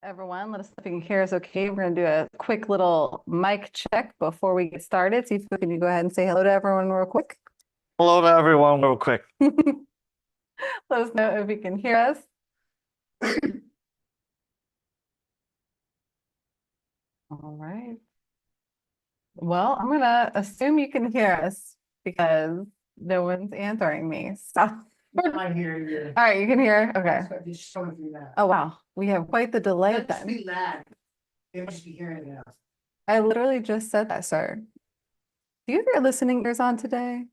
Everyone, let us know if you can hear us okay. We're going to do a quick little mic check before we get started. See if can you go ahead and say hello to everyone real quick. Hello to everyone, real quick. Let us know if you can hear us. All right. Well, I'm going to assume you can hear us because no one's answering me. So, I hear you. all right, you can hear. Okay. It's showing through that. Oh, wow. We have quite the delay That must then. be lag. They must be hearing it now. I literally just said that, sir. Do you have your listening ears on today?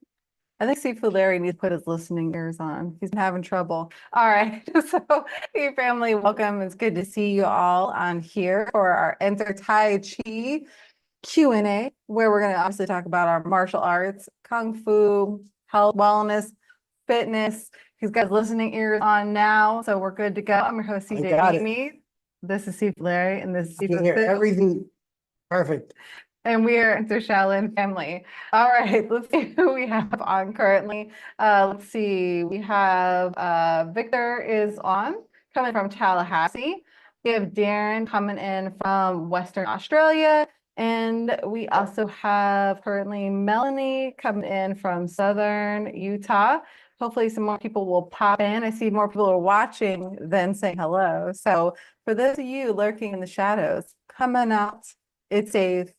I think Steve Larry needs to put his listening ears on. He's been having trouble. All right. So, hey, family, welcome. It's good to see you all on here for our Enter Tai Chi Q&A, where we're going to obviously talk about our martial arts, kung fu, health, wellness, fitness. He's got his listening ears on now, so we're good to go. I'm your host, CJ Amy. This is Steve Larry, and this is I Steve. can hear everything. Perfect. And we are the Shaolin family. All right, let's see who we have on currently. Let's see, we have Victor is on, coming from Tallahassee. We have Darren coming in from Western Australia. And we also have currently Melanie coming in from Southern Utah. Hopefully some more people will pop in. I see more people are watching than saying hello. So for those of you lurking in the shadows, come on out. It's safe.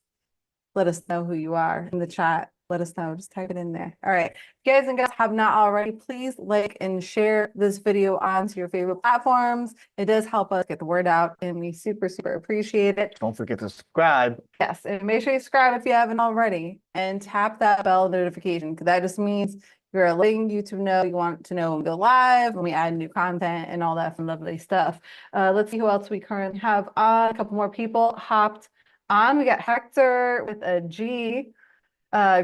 Let us know who you are in the chat. Let us know. Just type it in there. All right. If you guys and guys have not already, please like and share this video onto your favorite platforms. It does help us get the word out, and we super, super appreciate it. Don't forget to subscribe. Yes, and make sure you subscribe if you haven't already, and tap that bell notification, because that just means you're letting YouTube know you want to know when we go live, when we add new content, and all that fun, lovely stuff. Let's see who else we currently have on. A couple more people hopped on. We got Hector with a G.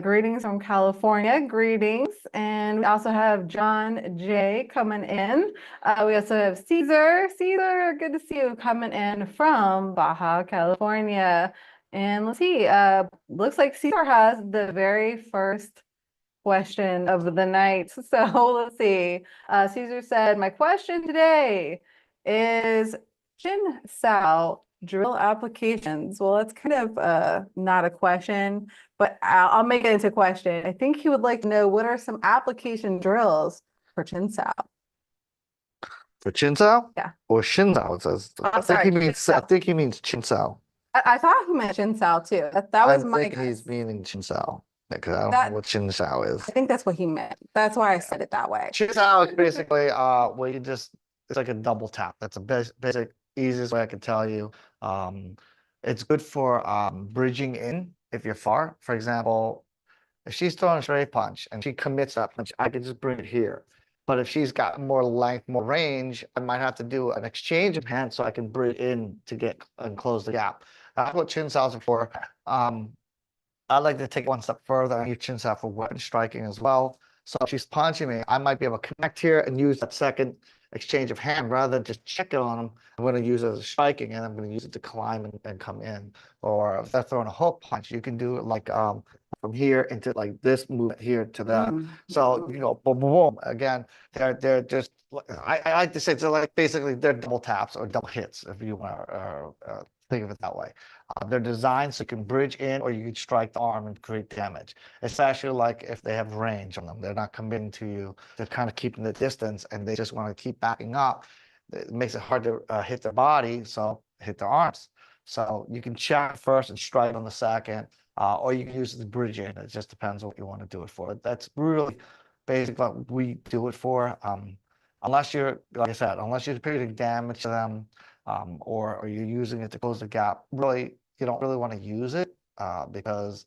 Greetings from California. Greetings. And we also have John J coming in. We also have Caesar. Caesar, good to see you coming in from Baja, California. And let's see, looks like Caesar has the very first question of the night. So let's see. Caesar said, my question today is Jin Sao drill applications. Well, it's kind of not a question, but I'll make it into a question. I think he would like to know, what are some application drills for Chin Sao? For Chin Sao? Yeah. Or Shin Sao, it says. Oh, sorry, I think he means Chin Sao. I thought he meant Chin Sao too. That was my think guess. he's meaning Chin Sao. Because I don't That- know what Chin Sao is. I think that's what he meant. That's why I said it that way. Chin Sao is basically where you just, it's like a double tap. That's a basic, easiest way I can tell you. It's good for bridging in if you're far. For example, if she's throwing a straight punch and she commits that punch, I can just bring it here. But if she's got more length, more range, I might have to do an exchange of hands so I can bridge in to get and close the gap. That's what chin saws are for. I like to take one step further and use chin saw for weapon striking as well. So if she's punching me, I might be able to connect here and use that second exchange of hand rather than just check it on them. I'm going to use it as a striking, and I'm going to use it to climb and come in. Or if they're throwing a hook punch, you can do it like from here into like this movement here to that. So you know, boom, boom, boom. Again, they're just. I like to say they're like basically they're double taps or double hits if you want to think of it that way. They're designed so you can bridge in or you can strike the arm and create damage. It's actually like if they have range on them, they're not committing to you. They're kind of keeping the distance and they just want to keep backing up. It makes it hard to hit their body, so hit their arms. So you can check first and strike on the second, or you can use it to bridge in. It just depends on what you want to do it for. That's really basically what we do it for. Unless you're, like I said, unless you're creating damage to them, or you're using it to close the gap, really, you don't really want to use it because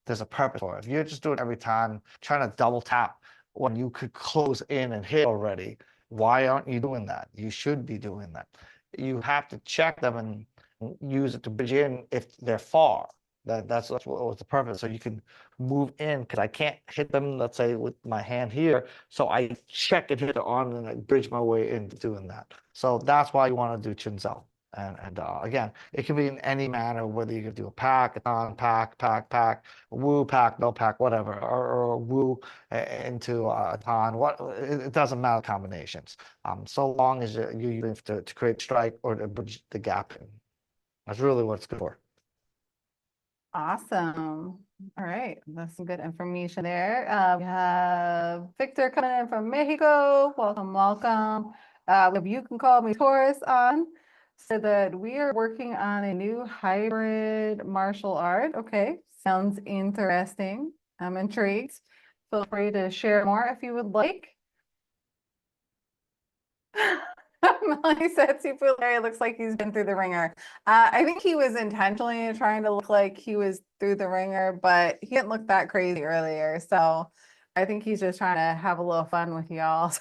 there's a purpose for it. If you're just doing it every time, trying to double tap when you could close in and hit already, why aren't you doing that? You should be doing that. You have to check them and use it to bridge in if they're far. That's what was the purpose. So you can move in because I can't hit them, let's say, with my hand here. So I check and hit the arm and I bridge my way into doing that. So that's why you want to do Chin Sao. And again, it can be in any manner, whether you could do a pack, a ton, pack, woo, pack, no pack, whatever, or woo into a ton. It doesn't matter combinations. So long as you use it to create strike or to bridge the gap in. That's really what it's good for. Awesome. All right, that's some good information there. We have Victor coming in from Mexico. Welcome, welcome. If you can call me Taurus on, so that we are working on a new hybrid martial art. Okay, sounds interesting. I'm intrigued. Feel free to share more if you would like. Melanie said Sifu Larry looks like he's been through the ringer. I think he was intentionally trying to look like he was through the ringer, but he didn't look that crazy earlier. So I think he's just trying to have a little fun with y'all.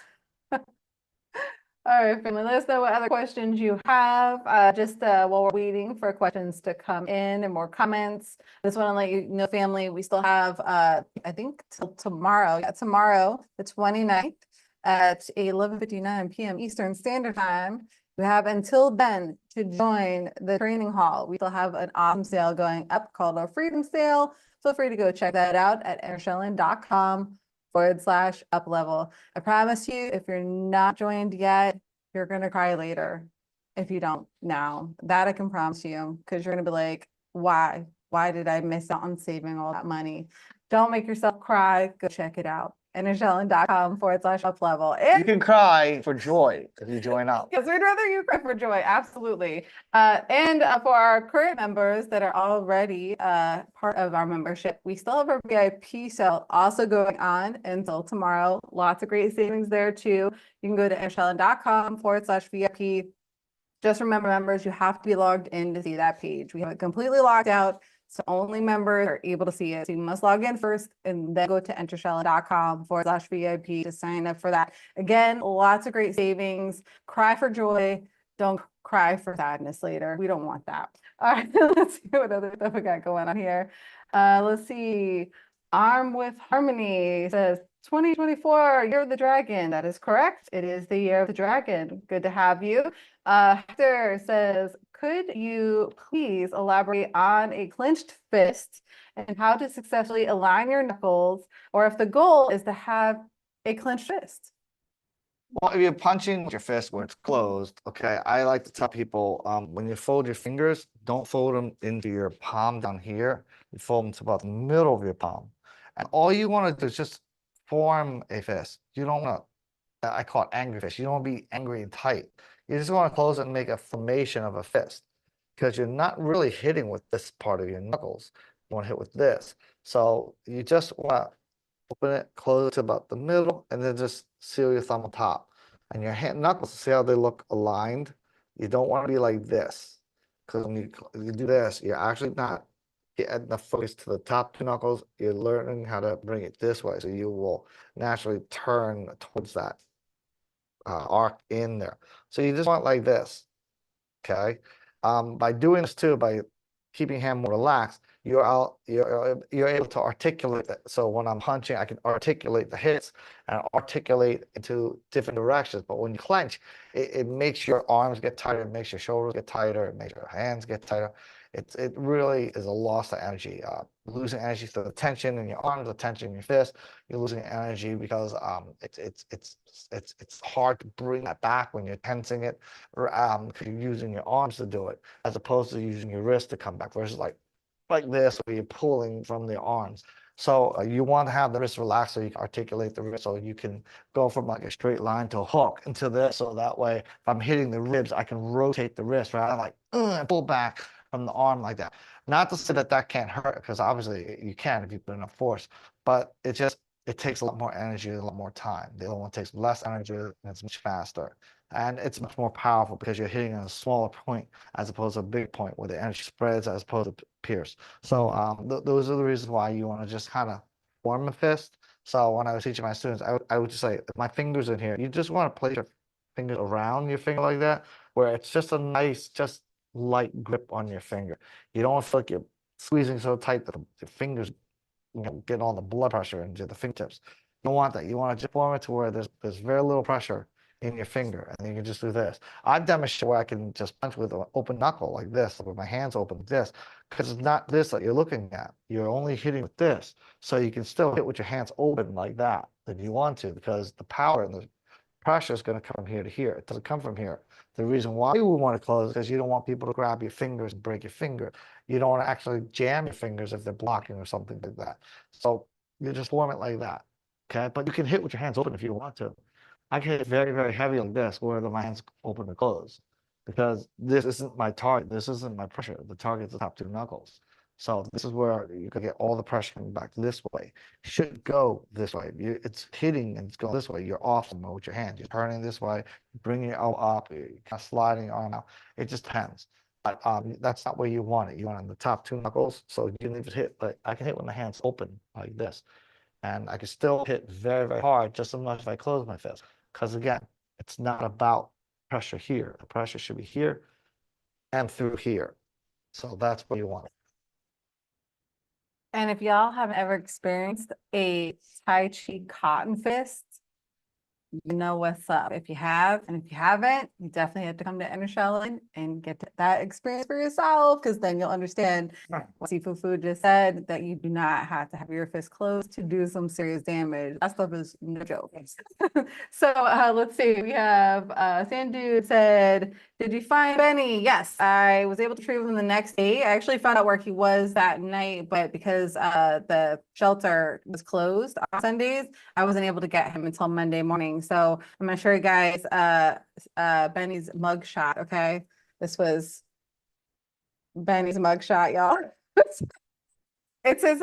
All right, family, let us know what other questions you have. While we're waiting for questions to come in and more comments, I just want to let you know, family, we still have, I think till tomorrow. Yeah, tomorrow, the 29th at 11:59 p.m. Eastern Standard Time. You have until then to join the training hall. We still have an awesome sale going up called our Freedom Sale. Feel free to go check that out at entershaolin.com/up level. I promise you, if you're not joined yet, you're gonna cry later if you don't now. That I can promise you, because you're gonna be like, why? Why did I miss out on saving all that money? Don't make yourself cry. Go check it out. entershaolin.com/up level. You can cry for joy if you join up. Yes, we'd rather you cry for joy, absolutely. For our current members that are already part of our membership, we still have our VIP sale also going on until tomorrow. Lots of great savings there too. You can go to entershaolin.com/VIP. Just remember, members, you have to be logged in to see that page. We have it completely locked out, so only members are able to see it. So you must log in first and then go to entershaolin.com/VIP to sign up for that. Again, lots of great savings. Cry for joy. Don't cry for sadness later. We don't want that. All right, let's see what other stuff we got going on here. Let's see. Arm with Harmony says 2024, Year of the Dragon. That is correct. It is the Year of the Dragon. Good to have you. Hector says, could you please elaborate on a clenched fist and how to successfully align your knuckles, or if the goal is to have a clenched fist? Well, if you're punching with your fist where it's closed, okay, I like to tell people when you fold your fingers, don't fold them into your palm down here. You fold them to about the middle of your palm. And all you want to do is just form a fist. You don't want to, I call it angry fist. You don't want to be angry and tight. You just want to close it and make a formation of a fist, because you're not really hitting with this part of your knuckles. You want to hit with this. So you just want to open it, close it to about the middle, and then just seal your thumb on top. And your hand knuckles, see how they look aligned? You don't want to be like this, because when you do this, you're actually not getting the focus to the top two knuckles. You're learning how to bring it this way, so you will naturally turn towards that arc in there. So you just want like this, okay? By doing this too, by keeping your hand more relaxed, you're able to articulate that. So when I'm punching, I can articulate the hits and articulate into different directions. But when you clench, it makes your arms get tighter, it makes your shoulders get tighter, it makes your hands get tighter. It really is a loss of energy. Losing energy through the tension in your arms, the tension in your fist. You're losing energy because it's hard to bring that back when you're tensing it, or because you're using your arms to do it, as opposed to using your wrist to come back. Versus like this, where you're pulling from the arms. So you want to have the wrist relaxed so you can articulate the wrist, so you can go from like a straight line to a hook into this. So that way, if I'm hitting the ribs, I can rotate the wrist, right? I'm like, pull back from the arm like that. Not to say that that can't hurt, because obviously you can if you put enough force, but it takes a lot more energy, a lot more time. The other one takes less energy and it's much faster. And it's much more powerful because you're hitting at a smaller point as opposed to a big point where the energy spreads as opposed to pierce. So those are the reasons why you want to just kind of form a fist. So when I was teaching my students, I would just say, my fingers in here, you just want to place your fingers around your finger like that, where it's just a nice, just light grip on your finger. You don't want to feel like you're squeezing so tight that the fingers, get all the blood pressure into the fingertips. You don't want that. You want to just form it to where there's very little pressure in your finger, and then you can just do this. I've demonstrated where I can just punch with an open knuckle like this, with my hands open like this, because it's not this that you're looking at. You're only hitting with this, so you can still hit with your hands open like that if you want to, because the power and the pressure is going to come from here to here. It doesn't come from here. The reason why you would want to close is because you don't want people to grab your fingers and break your finger. You don't want to actually jam your fingers if they're blocking or something like that. So you just form it like that. Okay, but you can hit with your hands open if you want to. I can hit very, very heavy like this, where my hands open or close, because this isn't my target. This isn't my pressure. The target is the top two knuckles. So this is where you can get all the pressure coming back this way. It should go this way. It's hitting and it's going this way. You're off with your hand. You're turning this way, bringing your elbow up, you're kind of sliding your arm out. It just depends. But that's not where you want it. You want it on the top two knuckles. So you can even hit, but I can hit with my hands open like this. And I can still hit very, very hard just as much if I close my fist. Because again, it's not about pressure here. The pressure should be here and through here. So that's what you want. And if y'all haven't ever experienced a Tai Chi cotton fist, you know what's up. If you have, and if you haven't, you definitely have to come to Inner Shaolin and get that experience for yourself, because then you'll understand what Sifu Fu just said, that you do not have to have your fist closed to do some serious damage. That stuff is no joke. So let's see. We have Sandu said, did you find Benny? Yes, I was able to retrieve him the next day. I actually found out where he was that night, but because the shelter was closed on Sundays, I wasn't able to get him until Monday morning. So I'm gonna show you guys Benny's mugshot. Okay, this was Benny's mugshot, y'all. It's his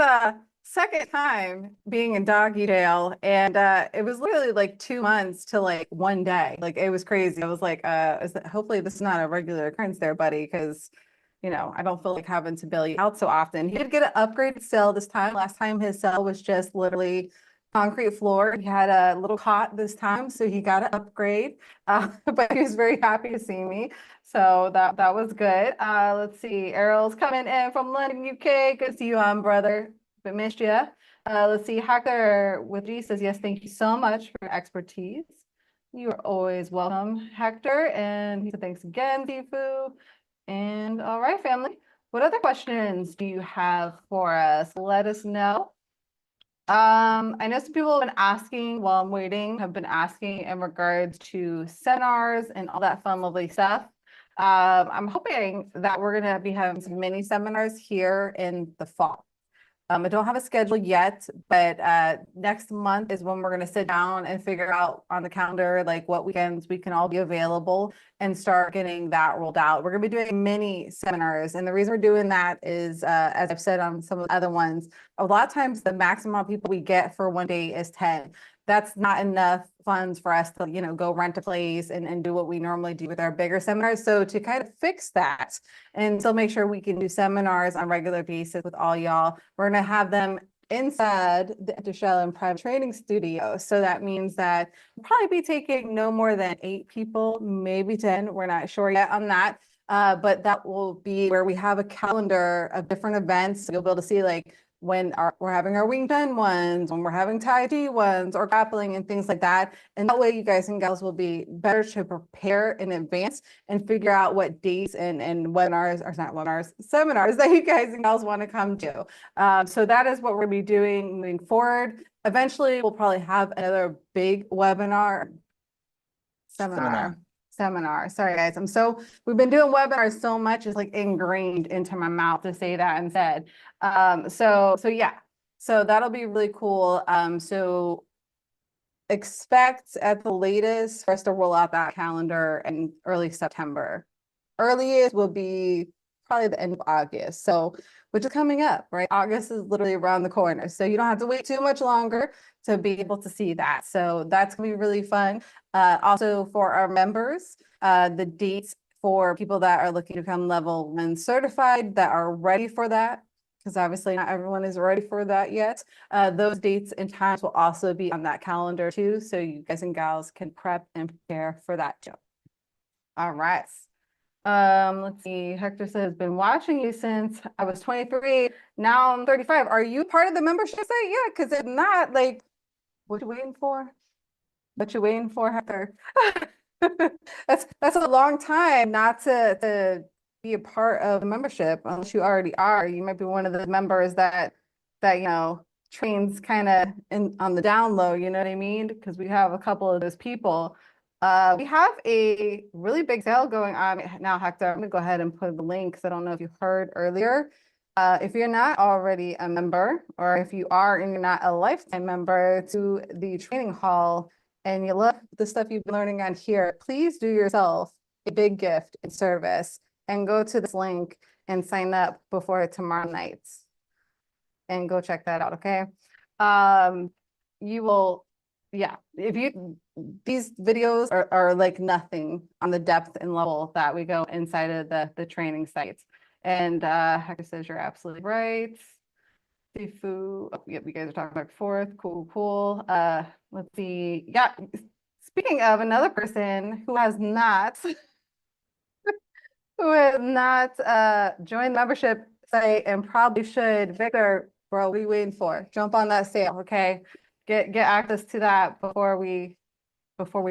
second time being in doggy jail, and it was literally like 2 months to like one day. Like it was crazy. I was like, hopefully this is not a regular occurrence there, buddy, because I don't feel like having to bail you out so often. He did get an upgraded cell this time. Last time his cell was just literally concrete floor. He had a little cot this time, so he got an upgrade. But he was very happy to see me. So that was good. Let's see. Errol's coming in from London, UK. Good to see you on, brother. But missed you. Let's see. Hector with G says, yes, thank you so much for your expertise. You are always welcome, Hector. And he said, thanks again, Sifu. And all right, family. What other questions do you have for us? Let us know. I know some people have been asking while I'm waiting, have been asking in regards to seminars and all that fun, lovely stuff. I'm hoping that we're going to be having some mini seminars here in the fall. I don't have a schedule yet, but next month is when we're going to sit down and figure out on the calendar, like what weekends we can all be available and start getting that rolled out. We're going to be doing mini seminars. And the reason we're doing that is, as I've said on some of the other ones, a lot of times the maximum amount of people we get for one day is 10. That's not enough funds for us to, go rent a place and do what we normally do with our bigger seminars. So to kind of fix that and still make sure we can do seminars on a regular basis with all y'all, we're going to have them inside the Shaolin private training studio. So that means that we'll probably be taking no more than 8 people, maybe 10. We're not sure yet on that. But that will be where we have a calendar of different events. So you'll be able to see like when we're having our Wing Chun ones, when we're having Tai Chi ones, or grappling and things like that. And that way you guys and gals will be better to prepare in advance and figure out what dates and webinars, or not webinars, seminars that you guys and gals want to come to. So that is what we're going to be doing moving forward. Eventually, we'll probably have another big seminar. Sorry, guys. We've been doing webinars so much, it's like ingrained into my mouth to say that instead. So yeah, so that'll be really cool. So expect at the latest for us to roll out that calendar in early September. Earliest will be probably the end of August. So, which is coming up, right? August is literally around the corner. So you don't have to wait too much longer to be able to see that. So that's gonna be really fun. Also for our members, the dates for people that are looking to become level 1 certified that are ready for that, because obviously not everyone is ready for that yet. Those dates and times will also be on that calendar too. So you guys and gals can prep and prepare for that too. All right. Let's see. Hector says, been watching you since I was 23. Now I'm 35. Are you part of the membership site yet? Because if not, like, what are you waiting for? What you waiting for, Hector? That's a long time not to be a part of a membership unless you already are. You might be one of the members that trains kind of in on the down low, you know what I mean? Because we have a couple of those people. We have a really big sale going on now, Hector. I'm gonna go ahead and put the link because I don't know if you heard earlier. If you're not already a member, or if you are and you're not a lifetime member to the training hall, and you love the stuff you've been learning on here, please do yourself a big gift in service and go to this link and sign up before tomorrow night and go check that out, okay? You will, yeah, these videos are like nothing on the depth and level that we go inside of the training sites. And Hector says you're absolutely right. Sifu, oh, yep, you guys are talking back and forth. Cool. Let's see. Yeah, speaking of another person who has not joined the membership site and probably should. Victor, bro, what are you waiting for? Jump on that sale, okay? Get access to that before we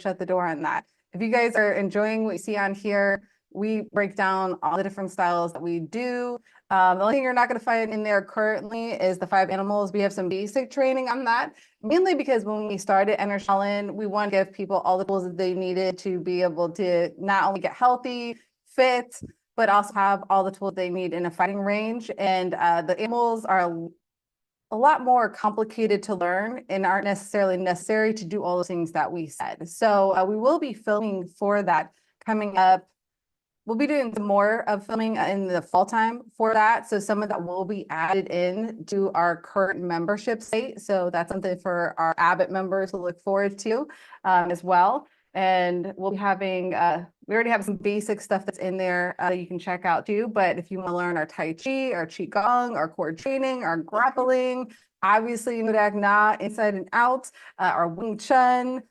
shut the door on that. If you guys are enjoying what you see on here, we break down all the different styles that we do. The only thing you're not going to find in there currently is the 5 animals. We have some basic training on that, mainly because when we started Enter Shaolin, we want to give people all the tools that they needed to be able to not only get healthy, fit, but also have all the tools they need in a fighting range. And the animals are a lot more complicated to learn and aren't necessarily necessary to do all the things that we said. So we will be filming for that coming up. We'll be doing some more of filming in the fall time for that. So some of that will be added in to our current membership site. So that's something for our Abbott members to look forward to as well. And we'll be having, we already have some basic stuff that's in there you can check out too. But if you want to learn our Tai Chi, our Qigong, our core training, our grappling, obviously Nudak Na, inside and out, our Wing Chun,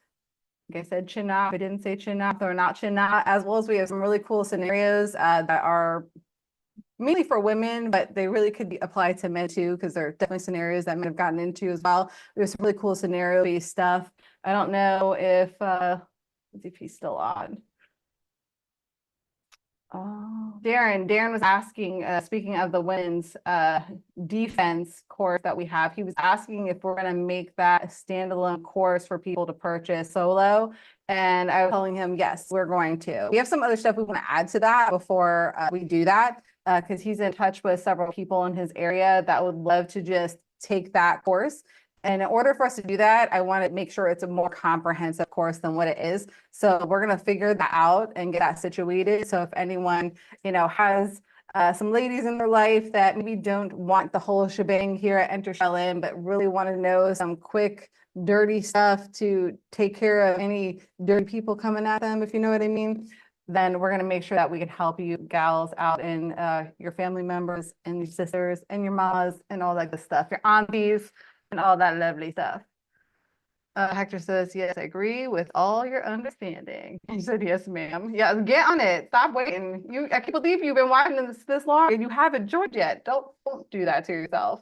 like I said, chin up. I didn't say chin up or not chin up, as well as we have some really cool scenarios that are mainly for women, but they really could be applied to men too, because there are definitely scenarios that men have gotten into as well. There's some really cool scenario-based stuff. I don't know if, let's see if he's still on. Oh, Darren was asking, speaking of the women's defense course that we have, he was asking if we're going to make that a standalone course for people to purchase solo. And I was telling him, yes, we're going to. We have some other stuff we want to add to that before we do that, because he's in touch with several people in his area that would love to just take that course. And in order for us to do that, I want to make sure it's a more comprehensive course than what it is. So we're going to figure that out and get that situated. So if anyone, has some ladies in their life that maybe don't want the whole shebang here at Enter Shaolin, but really want to know some quick, dirty stuff to take care of any dirty people coming at them, if you know what I mean, then we're going to make sure that we can help you gals out and your family members and your sisters and your mamas and all that good stuff, your aunties and all that lovely stuff. Hector says, yes, I agree with all your understanding. He said, yes, ma'am. Yeah, get on it. Stop waiting. I can't believe you've been watching this long and you haven't joined yet. Don't do that to yourself.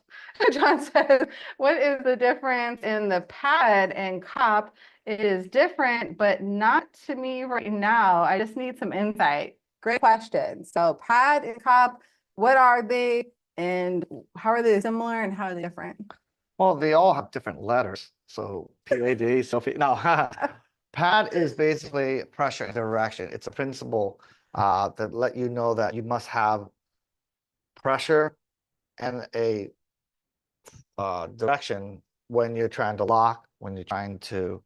John says, what is the difference in the pad and cop? It is different, but not to me right now. I just need some insight. Great question. So pad and cop, what are they and how are they similar and how are they different? Well, they all have different letters. So PAD, no, PAD is basically pressure and direction. It's a principle that let you know that you must have pressure and a direction when you're trying to lock, when you're trying to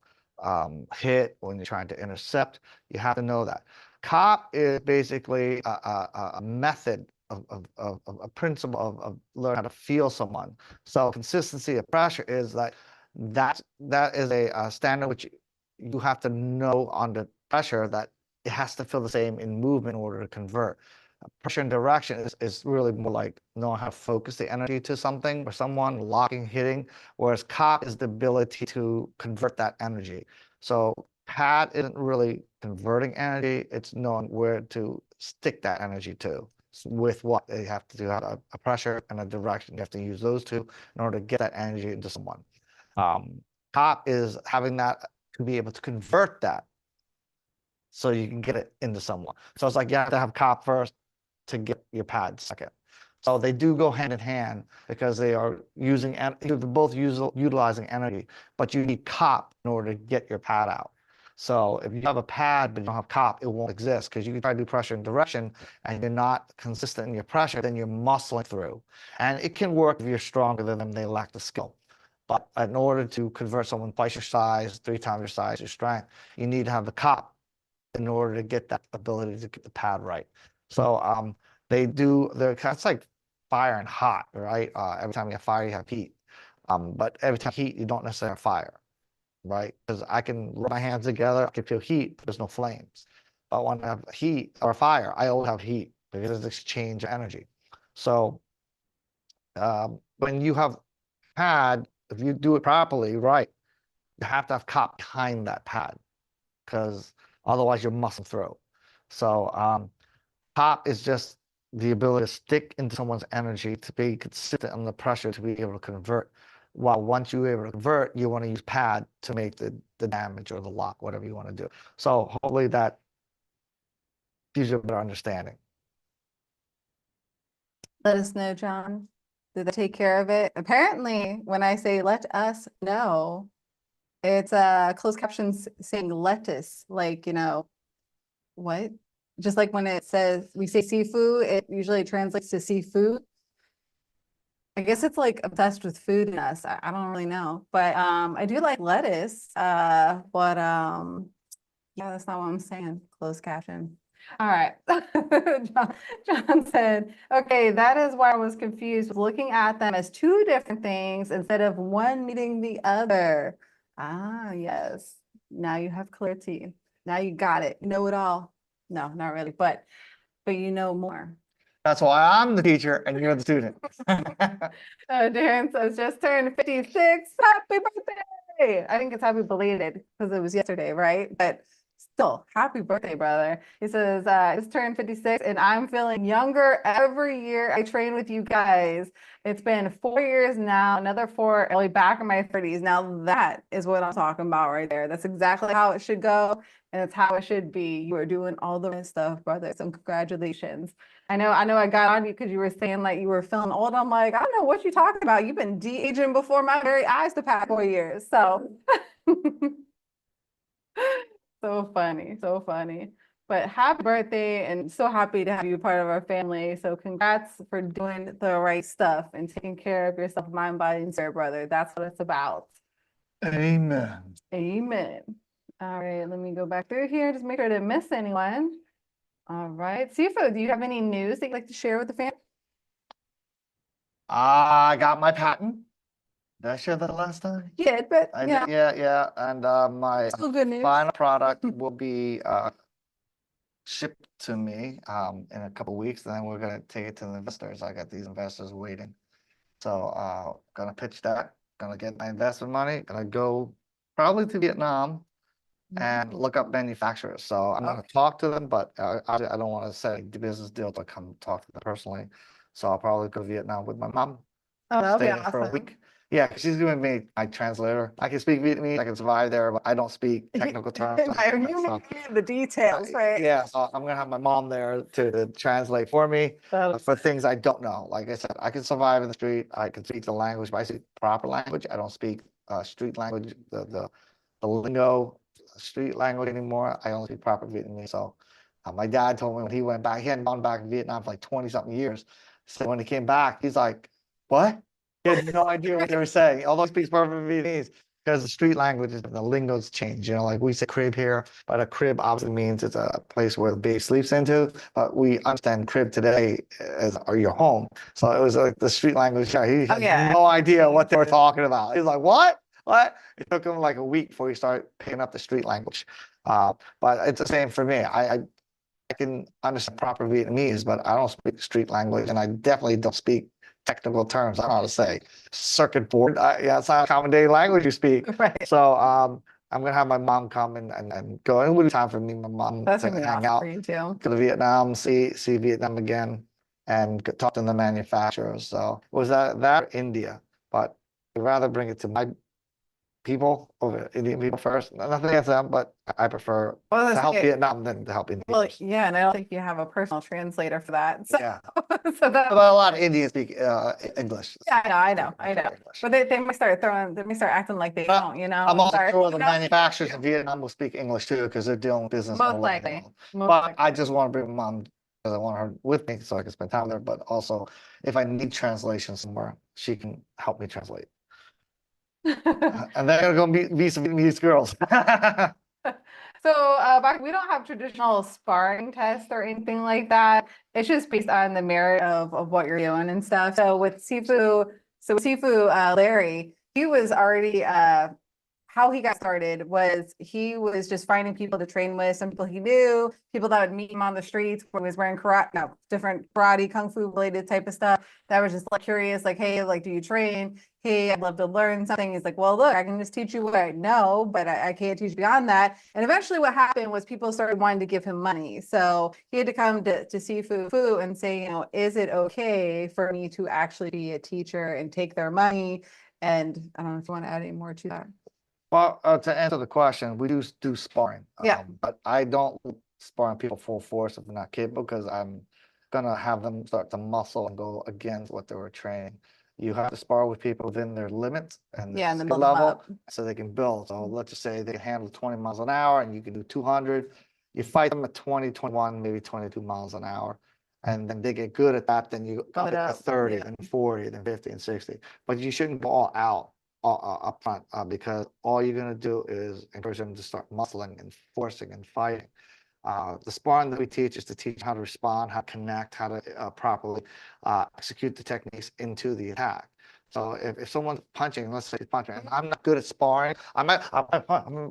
hit, when you're trying to intercept. You have to know that. COP is basically a method of a principle of learn how to feel someone. So consistency of pressure is that is a standard which you have to know on the pressure that it has to feel the same in movement in order to convert. Pressure and direction is really more like knowing how to focus the energy to something or someone, locking, hitting, whereas cop is the ability to convert that energy. So pad isn't really converting energy, it's knowing where to stick that energy to. With what they have to do, have a pressure and a direction. You have to use those two in order to get that energy into someone. Cop is having that to be able to convert that so you can get it into someone. So it's like you have to have cop first to get your pad second. So they do go hand in hand because they are using, they're both utilizing energy, but you need cop in order to get your pad out. So if you have a pad but you don't have cop, it won't exist because you can try to do pressure and direction and you're not consistent in your pressure, then you're muscling through. And it can work if you're stronger than them, they lack the skill. But in order to convert someone twice your size, 3 times your size, your strength, you need to have the cop in order to get that ability to get the pad right. So they're kind of like fire and hot, right? Every time you have fire, you have heat. But every time heat, you don't necessarily have fire, right? Because I can rub my hands together, I can feel heat, but there's no flames. But when I have heat or fire, I always have heat because there's exchange of energy. So when you have pad, if you do it properly, right, you have to have cop behind that pad because otherwise you're muscling through. So pop is just the ability to stick into someone's energy, to be consistent under pressure, to be able to convert. While once you're able to convert, you want to use pad to make the damage or the lock, whatever you want to do. So hopefully that gives you a better understanding. Let us know, John. Did they take care of it? Apparently, when I say let us know, it's closed captions saying lettuce, like, what? Just like when it says, we say seafood, it usually translates to seafood. I guess it's like obsessed with food in us. I don't really know, but I do like lettuce. But yeah, that's not what I'm saying. Closed caption. All right. John said, okay, that is why I was confused with looking at them as two different things instead of one meeting the other. Ah, yes. Now you have clarity. Now you got it. You know it all. No, not really, but you know more. That's why I'm the teacher and you're the student. Darren says, just turned 56. Happy birthday. I think it's happy belated because it was yesterday, right? But still, happy birthday, brother. He says, just turned 56 and I'm feeling younger every year I train with you guys. It's been 4 years now, another 4, I'll be back in my 30s. Now that is what I'm talking about right there. That's exactly how it should go. And it's how it should be. You are doing all the right stuff, brother. So congratulations. I know I got on you because you were saying like you were feeling old. I'm like, I don't know what you're talking about. You've been de-aging before my very eyes the past 4 years. So so funny, so funny. But happy birthday and so happy to have you part of our family. So congrats for doing the right stuff and taking care of yourself, mind, body, and spirit, brother. That's what it's about. Amen. Amen. All right, let me go back through here. Just make sure I didn't miss anyone. All right. Seafood, do you have any news that you'd like to share with the family? I got my patent. Did I share that last time? Yeah, but yeah. Yeah. And my Still good news. final product will be shipped to me in a couple of weeks. And then we're gonna take it to the investors. I got these investors waiting. So gonna pitch that, gonna get my investment money, gonna go probably to Vietnam and look up manufacturers. So I'm gonna talk to them, but I don't want to set a business deal to come talk to them personally. So I'll probably go to Vietnam with my mom, Oh, that'll be stay there for a awesome. week. Yeah, 'cause she's gonna be my translator. I can speak Vietnamese, I can survive there, but I don't speak technical terms. You need the details, right? Yeah, so I'm gonna have my mom there to translate for me for things I don't know. Like I said, I can survive in the street. I can speak the language, but I speak proper language. I don't speak street language, the lingo, street language anymore. I only speak proper Vietnamese. So my dad told me when he went back, he hadn't gone back to Vietnam for like 20 something years. So when he came back, he's like, "What?" He had no idea what they were saying, although he speaks perfect Vietnamese. Because the street language, the lingo's changed. Like we say crib here, but a crib obviously means it's a place where the baby sleeps into. But we understand crib today as or your home. So it was like the street language. Yeah, he had no idea what they were talking about. He's like, "What? What?" It took him like a week before he started picking up the street language. But it's the same for me. I can understand proper Vietnamese, but I don't speak street language, and I definitely don't speak technical terms. I don't know how to say circuit board. Yeah, it's not a common day language you speak. Right. So I'm gonna have my mom come and go. It would be time for me and my mom That's to gonna be hang awesome out, for you too. go to Vietnam, see Vietnam again, and talk to the manufacturers. So was that or India? But I'd rather bring it to my people over Indian people first. Nothing against them, but I prefer Well, to that's help okay. Vietnam than to help India. Well, first. yeah, and I don't think you have a personal translator for that. So, Yeah, so that, but a lot of Indians speak English. yeah, I know, Speak I know. English. But they might they might start acting like they But don't, you know? I'm also Sorry. sure the manufacturers in Vietnam will speak English too, because they're dealing with business all Most over the likely, world. most But I likely. just want to bring my mom because I want her with me so I can spend time with her. But also, if I need translation somewhere, she can help me translate. And they're going to be some Vietnamese girls. So, we don't have traditional sparring tests or anything like that. It's just based on the merit of what you're doing and stuff. So with Larry, he was already how he got started was he was just finding people to train with, some people he knew, people that would meet him on the streets when he was wearing karate, no, different karate, kung fu related type of stuff. That was just like curious, like, hey, like, do you train? Hey, I'd love to learn something. He's like, well, look, I can just teach you what I know, but I can't teach beyond that. And eventually what happened was people started wanting to give him money. So he had to come to Sifu Fu and say, you know, is it okay for me to actually be a teacher and take their money? And I don't know if you want to add any more to that. Well, to answer the question, we do sparring. Yeah. But I don't sparring people full force if they're not capable because I'm gonna have them start to muscle and go against what they were training. You have to spar with people within their limits and Yeah, their and then skill build them level up. so they can build. So let's just say they can handle 20 miles an hour and you can do 200. You fight them at 20, 21, maybe 22 miles an hour. And then they get good at that, then you Build up it it to up, 30, yeah. then 40, then 50 and 60. But you shouldn't go all out up front because all you're going to do is encourage them to start muscling and forcing and fighting. The sparring that we teach is to teach how to respond, how to connect, how to properly execute the techniques into the attack. So if someone's punching, let's say he's punching, and I'm not good at sparring, I'm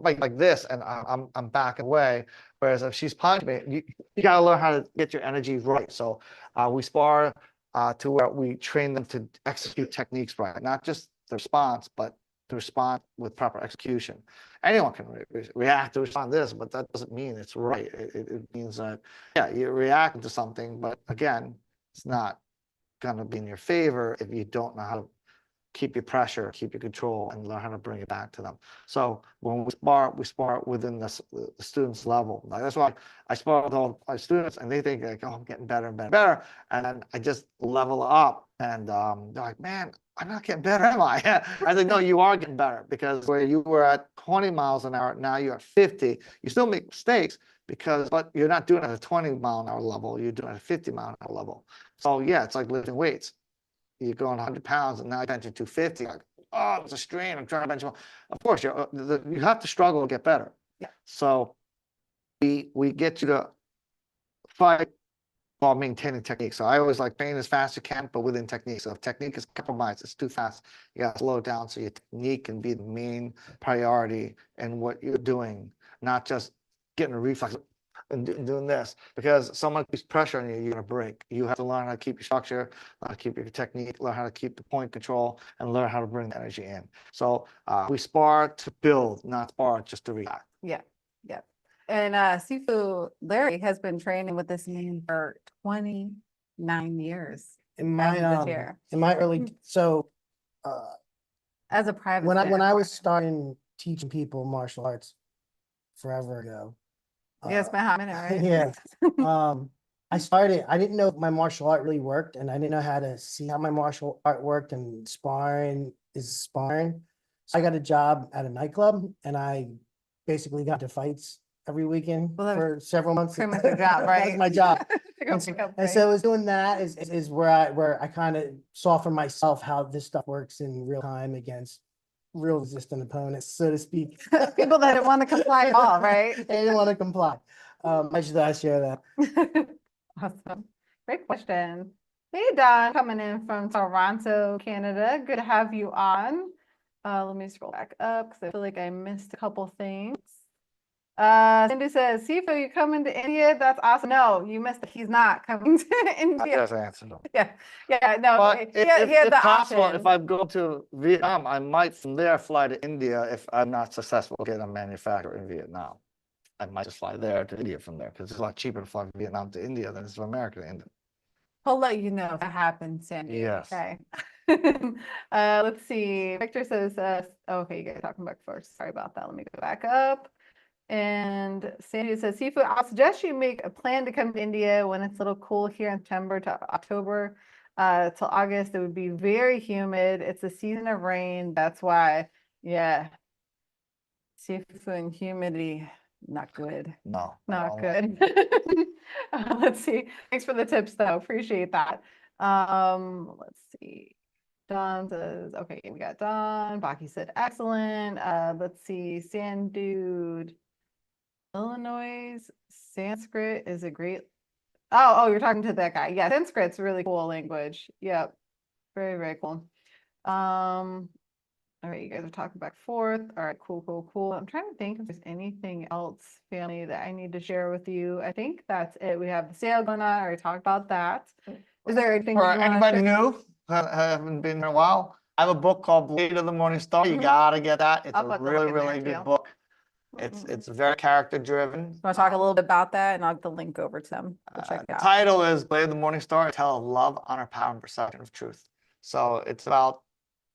like this, and I'm backing away. Whereas if she's punching me, you got to learn how to get your energy right. So we spar to where we train them to execute techniques right, not just the response, but to respond with proper execution. Anyone can react to respond to this, but that doesn't mean it's right. It means that, yeah, you're reacting to something, but again, it's not going to be in your favor if you don't know how to keep your pressure, keep your control, and learn how to bring it back to them. So when we spar within the student's level. Like that's why I spar with all my students, and they think like, oh, I'm getting better and better and better. And then I just level up, and they're like, man, I'm not getting better, am I? I said, no, you are getting better because where you were at 20 miles an hour, now you're at 50. You still make mistakes but you're not doing it at a 20 mile an hour level. You're doing it at a 50 mile an hour level. So yeah, it's like lifting weights. You're going 100 pounds and now you're benching 250. Like, oh, it's a strain. I'm trying to bench. Of course, you have to struggle to get better. Yeah. So we get you to fight while maintaining technique. So I always like train as fast as you can, but within technique. So if technique is compromised, it's too fast. You got to slow it down so your technique can be the main priority in what you're doing, not just getting a reflex and doing this. Because someone keeps pressure on you, you're going to break. You have to learn how to keep your structure, how to keep your technique, learn how to keep the point control, and learn how to bring the energy in. So we spar to build, not spar just to react. Yeah, yeah. And Sifu Larry has been training with this man for 29 years In my early, so, as a private when student. I was starting teaching people martial arts forever ago. Yes, Muhammad, right? Yeah. I didn't know if my martial art really worked, and I didn't know how to see how my martial art worked, and sparring is sparring. So I got a job at a nightclub, and I basically got into fights every weekend Well, that was for several months. pretty much your job, That's right? my job. Go And so, pick up and so I was doing that is where I kind of saw for myself how this stuff works in real time against real resistant opponents, so to speak. people that didn't want to comply at all, right? They didn't want to comply. I should share that. Awesome. Great question. Hey, Don, coming in from Toronto, Canada. Good to have you on. Let me scroll back up because I feel like I missed a couple things. Cindy says, Sifu, you coming to India? That's awesome. No, you missed it. He's not coming to India. That's the answer. Yeah, yeah, no, But he had if the possible, option. if I go to Vietnam, I might from there fly to India if I'm not successful getting a manufacturer in Vietnam. I might just fly there to India from there because it's a lot cheaper to fly from Vietnam to India than it's from America to India. He'll let you know if that happens, Sandy. Yes. Okay. Let's see. Victor says, okay, you guys are talking about first. Sorry about that. Let me go back up. And Sandy says, seafood, I'll suggest you make a plan to come to India when it's a little cool here in September to October till August. It would be very humid. It's a season of rain. That's why, yeah, seafood and humidity, not good. No. Not good. Let's see. Thanks for the tips, though. Appreciate that. Let's see. Don says, okay, we got Don. Baki said, excellent. Let's see. Sand Dude. Illinois Sanskrit is a great. Oh, you're talking to that guy. Yeah, Sanskrit's a really cool language. Yep. Very, very cool. All right, you guys are talking back and forth. All right, cool. I'm trying to think if there's anything else, family, that I need to share with you. I think that's it. We have the sale going on. I already talked about that. Is there anything you For want to anybody share? new, haven't been here in a while, I have a book called Blade of the Morning Star. You Mhm. gotta get that. It's I'll a put the link really, in there, really too. good book. It's very character driven. Want to talk a little bit about that, and I'll get the link over to them. We'll check it The out. title is Blade of the Morning Star, A Tale of Love, Honor, Power, and Perception of Truth. So it's about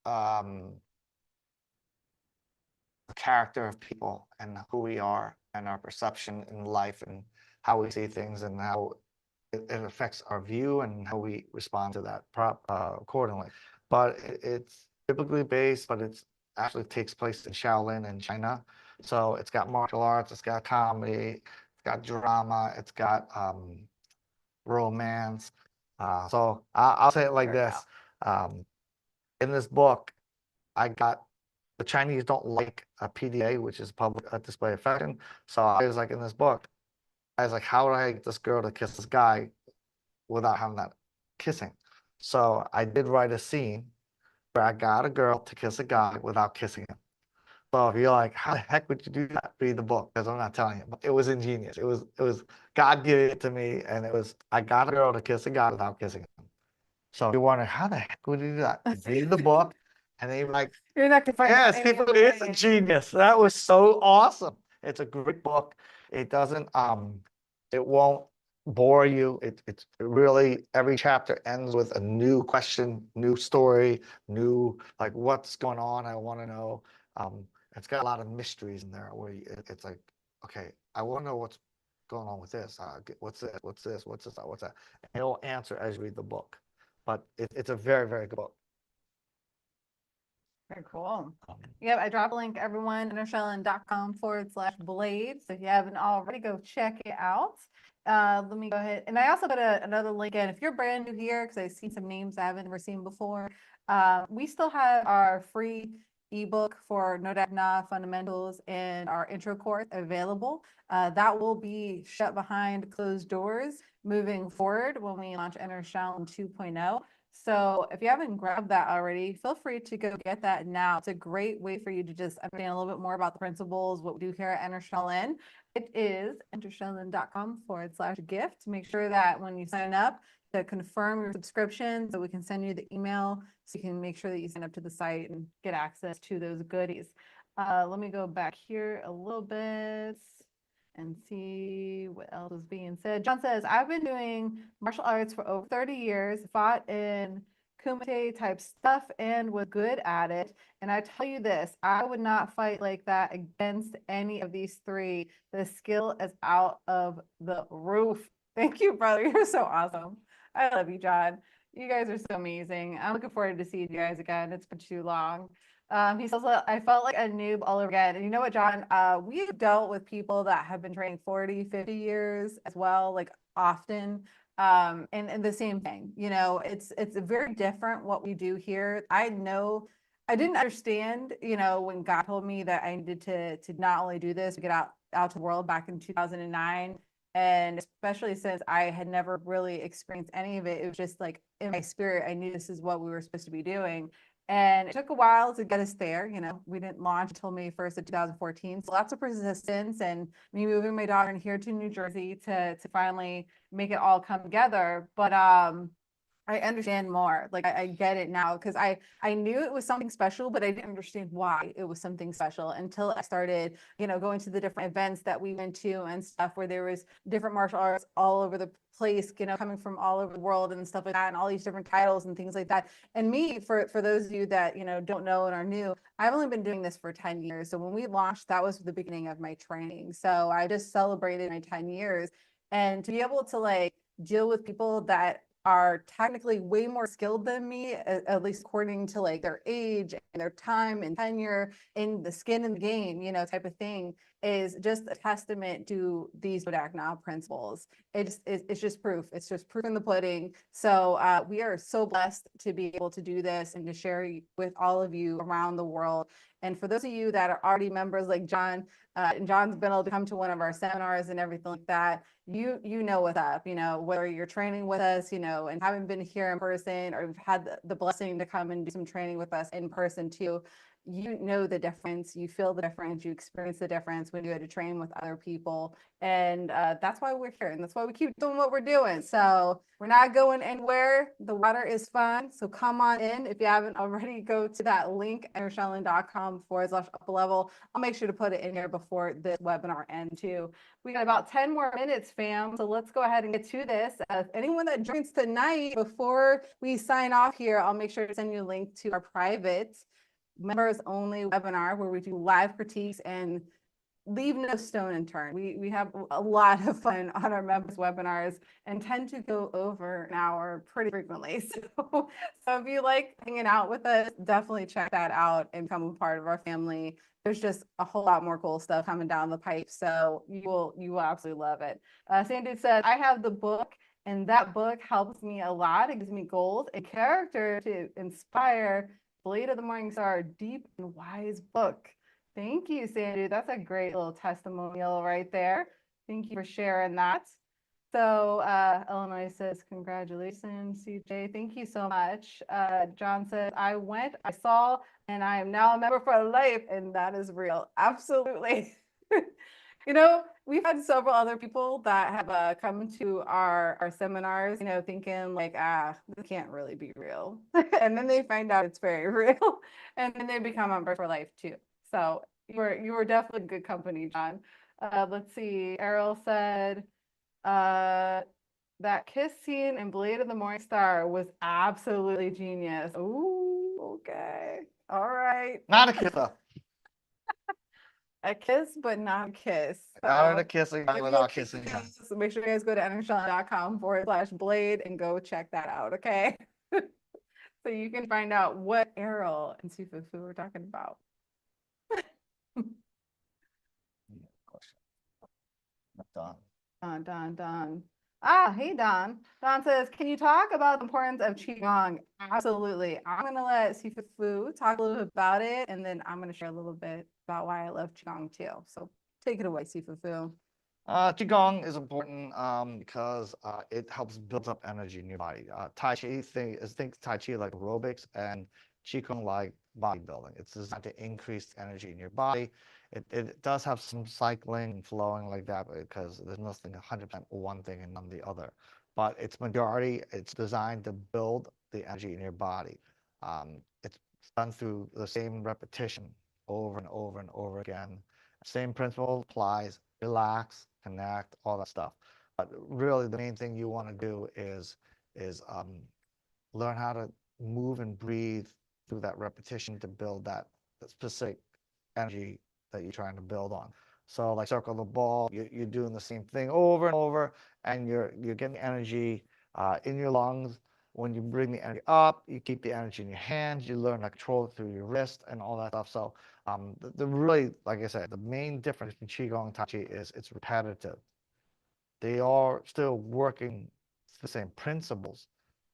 the character of people and who we are and our perception in life and how we see things and how it affects our view and how we respond to that accordingly. But it's biblically based, but it's actually takes place in Shaolin in China. So it's got martial arts, it's got comedy, it's got drama, it's got romance. So I'll say it like this. In this book, I got the Chinese don't like a PDA, which is public display of affection. So I was like, in this book, I was like, how do I get this girl to kiss this guy without having that kissing? So I did write a scene where I got a girl to kiss a guy without kissing him. So if you're like, how the heck would you do that? Read the book, because I'm not telling you. But it was ingenious. It was God giving it to me, and it was I got a girl to kiss a guy without kissing him. So if you're wondering how the heck would you do that? Read the book, and then you're like, You're not gonna find yes, any people, other it's a way. genius. That was so awesome. It's a great book. It doesn't it won't bore you. It's really every chapter ends with a new question, new story, new like what's going on. I want to know. It's got a lot of mysteries in there where it's like, okay, I want to know what's going on with this. What's this? What's this? What's this? What's that? And it'll answer as you read the book. But it's a very, very good book. Very cool. Yep, I drop a link, everyone, intershaolin.com/blade. So if you haven't already, go check it out. Let me go ahead. And I also put another link in. If you're brand new here, because I've seen some names I haven't ever seen before, we still have our free ebook for No Doubt Nah Fundamentals and our intro course available. That will be shut behind closed doors moving forward when we launch Enter Shaolin 2.0. So if you haven't grabbed that already, feel free to go get that now. It's a great way for you to just understand a little bit more about the principles, what we do here at Enter Shaolin. It is intershaolin.com/gift. Make sure that when you sign up to confirm your subscription so we can send you the email so you can make sure that you sign up to the site and get access to those goodies. Let me go back here a little bit and see what else is being said. John says, I've been doing martial arts for over 30 years, fought in kumite type stuff and was good at it. And I tell you this, I would not fight like that against any of these three. The skill is out of the roof. Thank you, brother. You're so awesome. I love you, John. You guys are so amazing. I'm looking forward to seeing you guys again. It's been too long. He says, I felt like a noob all over again. And you know what, John? We've dealt with people that have been training 40, 50 years as well, like often. And the same thing, you know, it's very different what we do here. I know I didn't understand, you know, when God told me that I needed to not only do this, get out to the world back in 2009. And especially since I had never really experienced any of it, it was just like in my spirit, I knew this is what we were supposed to be doing. And it took a while to get us there. You know, we didn't launch until May 1st of 2014. So lots of persistence and me moving my daughter in here to New Jersey to finally make it all come together. But I understand more. Like I get it now because I knew it was something special, but I didn't understand why it was something special until I started, going to the different events that we went to and stuff where there was different martial arts all over the place, coming from all over the world and stuff like that, and all these different titles and things like that. And me, for those of you that don't know and are new, I've only been doing this for 10 years. So when we launched, that was the beginning of my training. So I just celebrated my 10 years, and to be able to like deal with people that are technically way more skilled than me, at least according to like their age and their time and tenure in the skin in the game, type of thing, is just a testament to these Bodak Now principles. It's just proof. It's just proof in the pudding. So we are so blessed to be able to do this and to share with all of you around the world. And for those of you that are already members, like John, and John's been able to come to one of our seminars and everything like that, you know what's up, whether you're training with us, and haven't been here in person, or you've had the blessing to come and do some training with us in person too. You know the difference, you feel the difference, you experience the difference when you had to train with other people. And that's why we're here, and that's why we keep doing what we're doing. So we're not going anywhere. The water is fun. So come on in. If you haven't already, go to that link, shaolin.com/up-level. I'll make sure to put it in here before this webinar ends too. We got about 10 more minutes, fam. So let's go ahead and get to this. Anyone that joins tonight, before we sign off here, I'll make sure to send you a link to our private members only webinar where we do live critiques and leave no stone unturned. We have a lot of fun on our members webinars and tend to go over an hour pretty frequently. So if you like hanging out with us, definitely check that out and become a part of our family. There's just a whole lot more cool stuff coming down the pipe. So you will absolutely love it. Sandy says, I have the book, and that book helps me a lot. It gives me goals and character to inspire. Blade of the Morning Star, deep and wise book. Thank you, Sandy. That's a great little testimonial right there. Thank you for sharing that. So Illinois says, congratulations, CJ. Thank you so much. John says, I saw, and I am now a member for life, and that is real. Absolutely. We've had several other people that have come to our seminars, thinking like, this can't really be real. And then they find out it's very real. And then they become members for life too. So you were definitely good company, John. Let's see. Errol said that kiss scene in Blade of the Morning Star was absolutely genius. Ooh, okay. All right. Not a kiss though. A kiss, but not a kiss. Not a kissing without kissing. So make sure you guys go to enershaolin.com/blade and go check that out, okay? So you can find out what Errol and Sifu we're talking about. Don. Hey, Don. Don says, can you talk about the importance of Qigong? Absolutely. I'm going to let Sifu talk a little bit about it, and then I'm going to share a little bit about why I love Qigong too. So take it away, Sifu. Qigong is important because it helps build up energy in your body. Tai Chi think Tai Chi like aerobics, and Qigong like bodybuilding. It's designed to increase energy in your body. It does have some cycling and flowing like that because there's nothing 100% one thing and none the other. But it's designed to build the energy in your body. It's done through the same repetition over and over and over again. Same principle applies. Relax, connect, all that stuff. But really, the main thing you want to do is learn how to move and breathe through that repetition to build that specific energy that you're trying to build on. So like circle the ball, you're doing the same thing over and over, and you're getting energy in your lungs. When you bring the energy up, you keep the energy in your hands. You learn to control it through your wrist and all that stuff. So the really, like I said, the main difference between Qigong and Tai Chi is it's repetitive. They are still working the same principles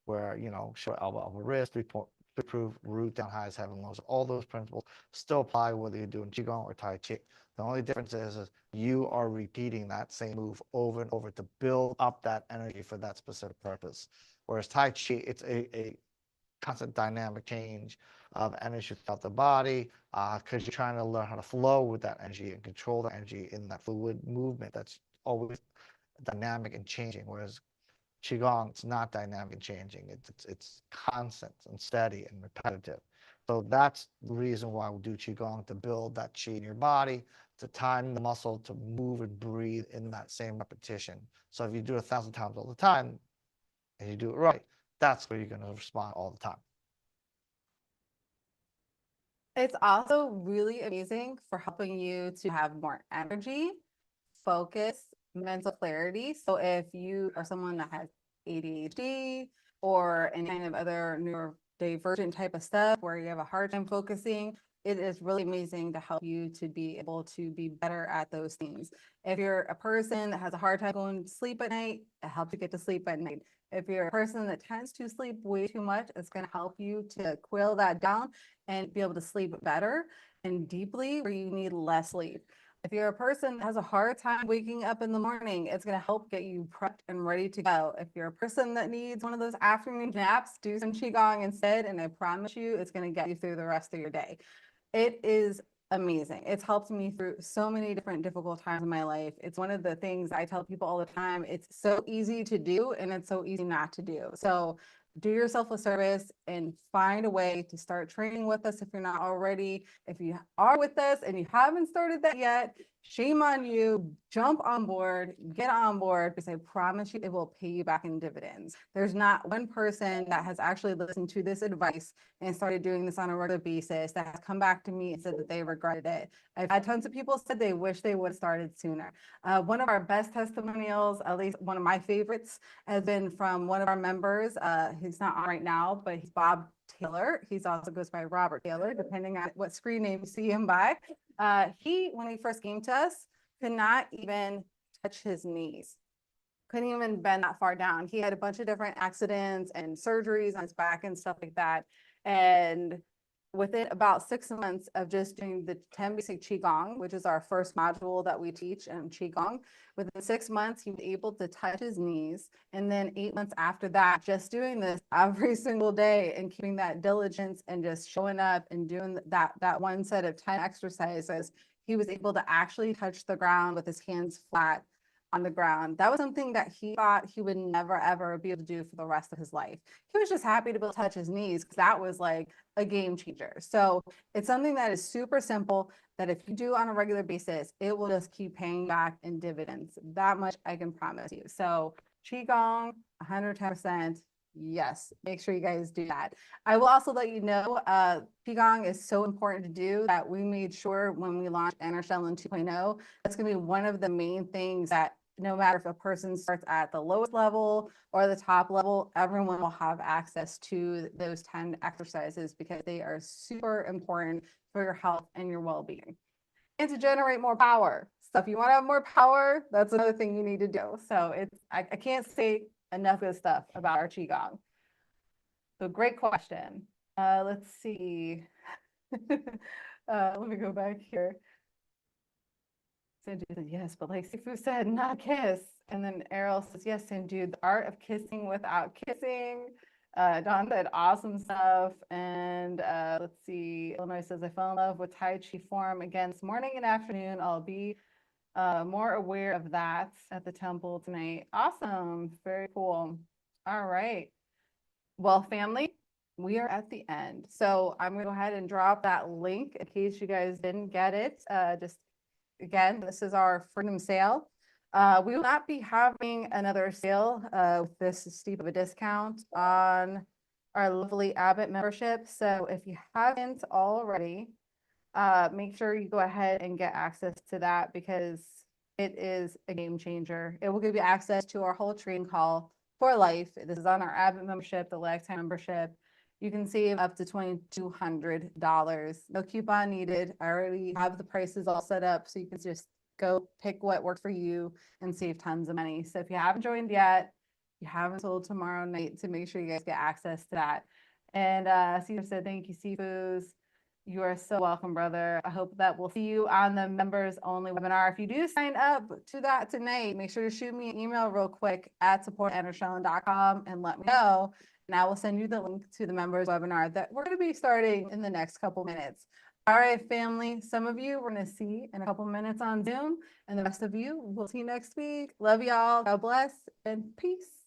where, short elbow, elbow, wrist, three-point proof, root down, highs, heaven, lows. All those principles still apply whether you're doing Qigong or Tai Chi. The only difference is you are repeating that same move over and over to build up that energy for that specific purpose. Whereas Tai Chi, it's a constant dynamic change of energy throughout the body because you're trying to learn how to flow with that energy and control the energy in that fluid movement that's always dynamic and changing. Whereas Qigong, it's not dynamic and changing. It's constant and steady and repetitive. So that's the reason why we do Qigong, to build that Qi in your body, to time the muscle to move and breathe in that same repetition. So if you do it 1,000 times all the time and you do it right, that's where you're going to respond all the time. It's also really amazing for helping you to have more energy, focus, mental clarity. So if you are someone that has ADHD or any kind of other neurodivergent type of stuff where you have a hard time focusing, it is really amazing to help you to be able to be better at those things. If you're a person that has a hard time going to sleep at night, it helps you get to sleep at night. If you're a person that tends to sleep way too much, it's going to help you to quail that down and be able to sleep better and deeply where you need less sleep. If you're a person that has a hard time waking up in the morning, it's going to help get you prepped and ready to go. If you're a person that needs one of those afternoon naps, do some Qigong instead, and I promise you it's going to get you through the rest of your day. It is amazing. It's helped me through so many different difficult times in my life. It's one of the things I tell people all the time. It's so easy to do and it's so easy not to do. So do yourself a service and find a way to start training with us if you're not already. If you are with us and you haven't started that yet, shame on you. Jump on board, get on board, because I promise you it will pay you back in dividends. There's not one person that has actually listened to this advice and started doing this on a regular basis that has come back to me and said that they regretted it. I've had tons of people said they wish they would have started sooner. One of our best testimonials, at least one of my favorites, has been from one of our members. He's not on right now, but he's Bob Taylor. He's also goes by Robert Taylor, depending on what screen name you see him by. When he first came to us, could not even touch his knees. Couldn't even bend that far down. He had a bunch of different accidents and surgeries on his back and stuff like that. And within about 6 months of just doing the 10 basic Qigong, which is our first module that we teach in Qigong, within 6 months, he was able to touch his knees. And then 8 months after that, just doing this every single day and keeping that diligence and just showing up and doing that one set of 10 exercises, he was able to actually touch the ground with his hands flat on the ground. That was something that he thought he would never, ever be able to do for the rest of his life. He was just happy to be able to touch his knees because that was like a game changer. So it's something that is super simple that if you do on a regular basis, it will just keep paying back in dividends. That much I can promise you. So Qigong, 110%. Yes, make sure you guys do that. I will also let you know, Qigong is so important to do that we made sure when we launched Shaolin 2.0, that's going to be one of the main things that no matter if a person starts at the lowest level or the top level, everyone will have access to those 10 exercises because they are super important for your health and your well-being. And to generate more power. So if you want to have more power, that's another thing you need to do. So I can't say enough good stuff about our Qigong. So great question. Let's see. Let me go back here. Sanju said, yes, but like Sifu said, not kiss. And then Errol says, yes, Sanju, the art of kissing without kissing. Don said, awesome stuff. And let's see, Illinois says, I fell in love with Tai Chi form again this morning and afternoon. I'll be more aware of that at the temple tonight. Awesome. Very cool. All right. Well, family, we are at the end. So I'm going to go ahead and drop that link in case you guys didn't get it. Just again, this is our freedom sale. We will not be having another sale with this steep of a discount on our lovely Abbott membership. So if you haven't already, make sure you go ahead and get access to that because it is a game changer. It will give you access to our whole training call for life. This is on our Abbott membership, the lifetime membership. You can save up to $2,200. No coupon needed. I already have the prices all set up, so you can just go pick what works for you and save tons of money. So if you haven't joined yet, you haven't until tomorrow night to make sure you guys get access to that. And Caesar said, thank you, Seafoods. You are so welcome, brother. I hope that we'll see you on the members only webinar. If you do sign up to that tonight, make sure to shoot me an email real quick at support@shaolin.com and let me know. And I will send you the link to the members webinar that we're going to be starting in the next couple minutes. All right, family. Some of you we're going to see in a couple minutes on Zoom, and the rest of you we'll see next week. Love y'all. God bless and peace.